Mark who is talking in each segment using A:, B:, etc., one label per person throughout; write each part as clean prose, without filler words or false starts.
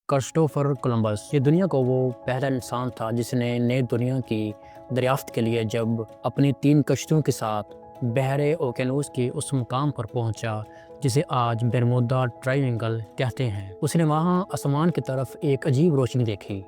A: Christopher Columbus یہ دنیا کو وہ پہلا انسان تھا جس نے نئی دنیا کی دریافت کے لیے جب اپنی 3 کشتیوں کے ساتھ بحر اوقیانوس کے اس مقام پر پہنچا جسے آج برمودا ٹرائینگل کہتے ہیں۔ اس نے وہاں آسمان کی طرف ایک عجیب روشنی دیکھی۔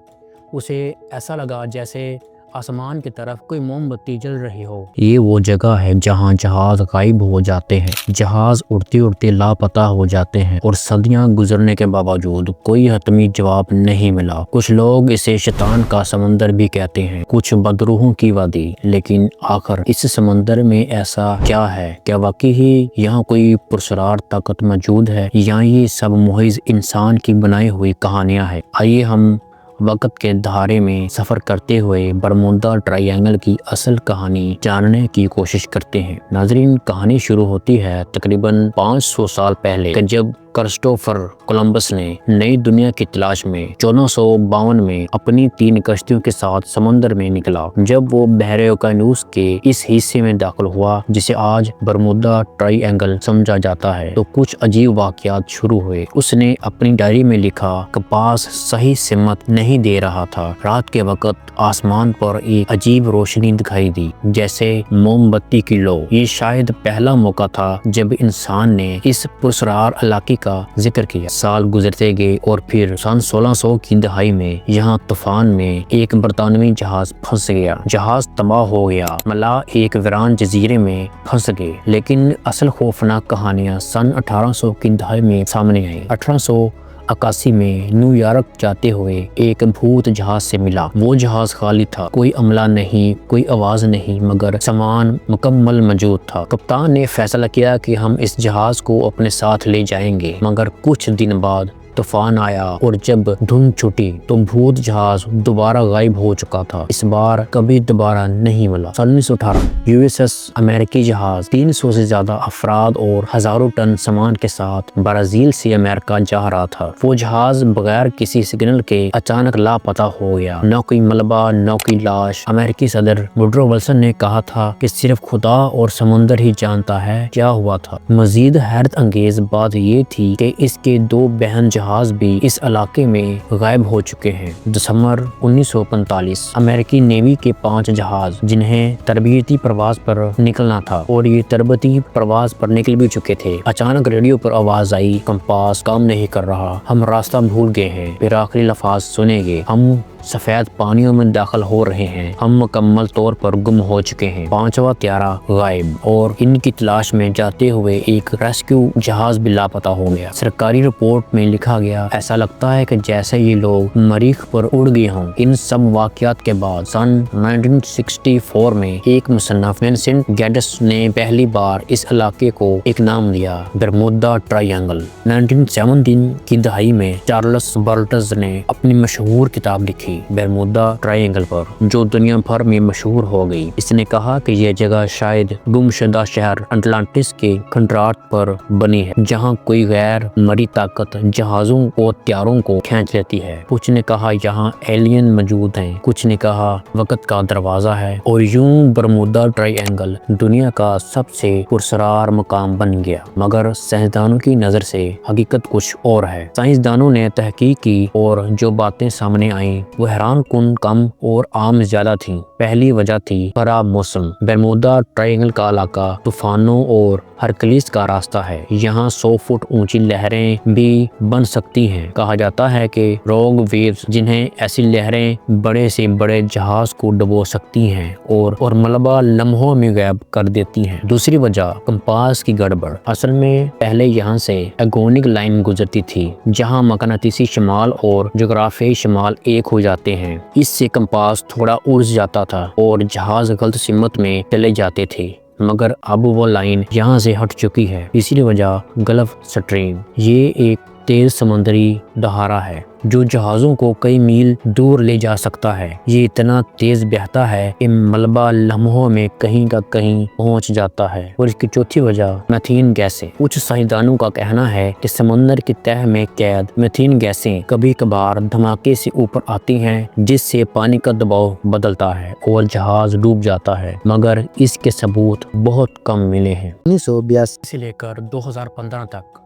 A: اسے ایسا لگا جیسے آسمان کی طرف کوئی موم بتی جل رہی ہو۔ یہ وہ جگہ ہے جہاں جہاز غائب ہو جاتے ہیں، جہاز اڑتے اڑتے لاپتہ ہو جاتے ہیں اور صدیاں گزرنے کے باوجود کوئی حتمی جواب نہیں ملا۔ کچھ لوگ اسے شیطان کا سمندر بھی کہتے ہیں، کچھ بدروحوں کی وادی۔ لیکن آخر اس سمندر میں ایسا کیا ہے؟ کیا واقعی ہی یہاں کوئی پراسرار طاقت موجود ہے یا یہ سب محض انسان کی بنائی ہوئی کہانیاں ہیں؟ آئیے ہم وقت کے دھارے میں سفر کرتے ہوئے برمودا ٹرائینگل کی اصل کہانی جاننے کی کوشش کرتے ہیں۔ ناظرین، کہانی شروع ہوتی ہے تقریباً 500 سال پہلے جب کرسٹوفر کولمبس نے نئی دنیا کی تلاش میں 1452 میں اپنی 3 کشتیوں کے ساتھ سمندر میں نکلا۔ جب وہ بحر اوقیانوس کے اس حصے میں داخل ہوا جسے آج برمودا ٹرائی اینگل سمجھا جاتا ہے تو کچھ عجیب واقعات شروع ہوئے۔ اس نے اپنی ڈائری میں لکھا، کمپاس صحیح سمت نہیں دے رہا تھا۔ رات کے وقت آسمان پر ایک عجیب روشنی دکھائی دی جیسے موم بتی کی لو۔ یہ شاید پہلا موقع تھا جب انسان نے اس پراسرار علاقے کا ذکر کیا۔ سال گزرتے گئے اور پھر سن 1600 کی دہائی میں یہاں طوفان میں ایک برطانوی جہاز پھنس گیا۔ جہاز تباہ ہو گیا، ملاح ایک ویران جزیرے میں پھنس گئے۔ لیکن اصل خوفناک کہانیاں سن 1800 کی دہائی میں سامنے آئیں۔ 1881 میں نیو یارک جاتے ہوئے ایک بھوت جہاز سے ملا۔ وہ جہاز خالی تھا، کوئی عملہ نہیں، کوئی آواز نہیں، مگر سامان مکمل موجود تھا۔ کپتان نے فیصلہ کیا کہ ہم اس جہاز کو اپنے ساتھ لے جائیں گے، مگر کچھ دن بعد طوفان آیا اور جب دھند چھٹی تو بھوت جہاز دوبارہ غائب ہو چکا تھا۔ اس بار کبھی دوبارہ نہیں ملا۔ 1918 یو ایس ایس امریکی جہاز 300 سے زیادہ افراد اور ہزاروں ٹن سامان کے ساتھ برازیل سے امریکہ جا رہا تھا۔ وہ جہاز بغیر کسی سگنل کے اچانک لاپتہ ہو گیا۔ نہ کوئی ملبہ، نہ کوئی لاش۔ امریکی صدر ووڈرو ولسن نے کہا تھا کہ صرف خدا اور سمندر ہی جانتا ہے کیا ہوا تھا۔ مزید حیرت انگیز بات یہ تھی کہ اس کے 2 بہن جہاز بھی اس علاقے میں غائب ہو چکے ہیں۔ دسمبر 1945 امریکی نیوی کے 5 جہاز جنہیں تربیتی پرواز پر نکلنا تھا اور یہ تربیتی پرواز پر نکل بھی چکے تھے، اچانک ریڈیو پر آواز آئی، کمپاس کام نہیں کر رہا، ہم راستہ بھول گئے ہیں۔ پھر آخری لفظ سنے گے، ہم سفید پانیوں میں داخل ہو رہے ہیں، ہم مکمل طور پر گم ہو چکے ہیں۔ 5واں طیارہ غائب اور ان کی تلاش میں جاتے ہوئے ایک ریسکیو جہاز بھی لاپتہ ہو گیا۔ سرکاری رپورٹ میں لکھا گیا، ایسا لگتا ہے کہ جیسے یہ لوگ مریخ پر اڑ گئے ہوں۔ ان سب واقعات کے بعد سن 1964 میں ایک مصنف ونسنٹ گیڈس نے پہلی بار اس علاقے کو ایک نام دیا، برمودا ٹرائینگل۔ 1917 کی دہائی میں چارلس برٹز نے اپنی مشہور کتاب لکھی برمودا ٹرائینگل پر، جو دنیا بھر میں مشہور ہو گئی۔ اس نے کہا کہ یہ جگہ شاید گمشدہ شہر اٹلانٹس کے کھنڈرات پر بنی ہے، جہاں کوئی غیر مرئی طاقت جہازوں اور طیاروں کو کھینچ لیتی ہے۔ کچھ نے کہا یہاں ایلین موجود ہیں، کچھ نے کہا وقت کا دروازہ ہے، اور یوں برمودا ٹرائینگل دنیا کا سب سے پراسرار مقام بن گیا۔ مگر سائنسدانوں کی نظر سے حقیقت کچھ اور ہے۔ سائنسدانوں نے تحقیق کی اور جو باتیں سامنے آئیں وہ حیران کن کم اور عام زیادہ تھیں۔ پہلی وجہ تھی خراب موسم۔ برمودا ٹرائینگل کا علاقہ طوفانوں اور ہرکلیس کا راستہ ہے۔ یہاں 100 فٹ اونچی لہریں بھی بن سکتی ہیں۔ کہا جاتا ہے کہ روگ ویوز، جنہیں ایسی لہریں بڑے سے بڑے جہاز کو ڈبو سکتی ہیں اور ملبہ لمحوں میں غائب کر دیتی ہیں۔ دوسری وجہ کمپاس کی گڑبڑ۔ اصل میں پہلے یہاں سے ایگونک لائن گزرتی تھی جہاں مقناطیسی شمال اور جغرافیائی شمال ایک ہو جاتے ہیں۔ اس سے کمپاس تھوڑا الجھ جاتا تھا اور جہاز غلط سمت میں چلے جاتے تھے، مگر اب وہ لائن یہاں سے ہٹ چکی ہے۔ تیسری وجہ گلف سٹریم۔ یہ ایک تیز سمندری دہارا ہے جو جہازوں کو کئی میل دور لے جا سکتا ہے۔ یہ اتنا تیز بہتا ہے کہ ملبہ لمحوں میں کہیں کا کہیں پہنچ جاتا ہے۔ اور اس کی چوتھی وجہ میتھین گیسیں۔ کچھ سائنسدانوں کا کہنا ہے کہ سمندر کی تہہ میں قید میتھین گیسیں کبھی کبھار دھماکے سے اوپر آتی ہیں، جس سے پانی کا دباؤ بدلتا ہے اور جہاز ڈوب جاتا ہے، مگر اس کے ثبوت بہت کم ملے ہیں۔ 1982 سے لے کر 2015 تک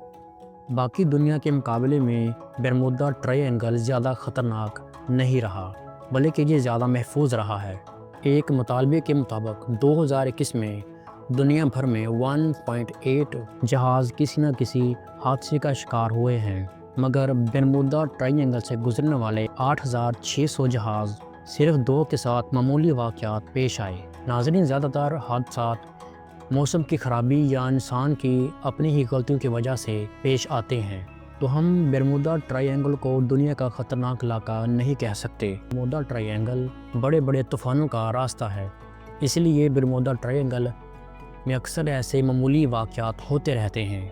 A: باقی دنیا کے مقابلے میں برمودا ٹرائی اینگل زیادہ خطرناک نہیں رہا، بلکہ یہ زیادہ محفوظ رہا ہے۔ ایک مطالبے کے مطابق 2021 میں دنیا بھر میں 1.8 جہاز کسی نہ کسی حادثے کا شکار ہوئے ہیں، مگر برمودا ٹرائی اینگل سے گزرنے والے 8,600 جہاز صرف 2 کے ساتھ معمولی واقعات پیش آئے۔ ناظرین، زیادہ تر حادثات موسم کی خرابی یا انسان کی اپنی ہی غلطیوں کی وجہ سے پیش آتے ہیں، تو ہم برمودا ٹرائی اینگل کو دنیا کا خطرناک علاقہ نہیں کہہ سکتے۔ برمودا ٹرائی اینگل بڑے بڑے طوفانوں کا راستہ ہے، اس لیے برمودا ٹرائی اینگل میں اکثر ایسے معمولی واقعات ہوتے رہتے ہیں۔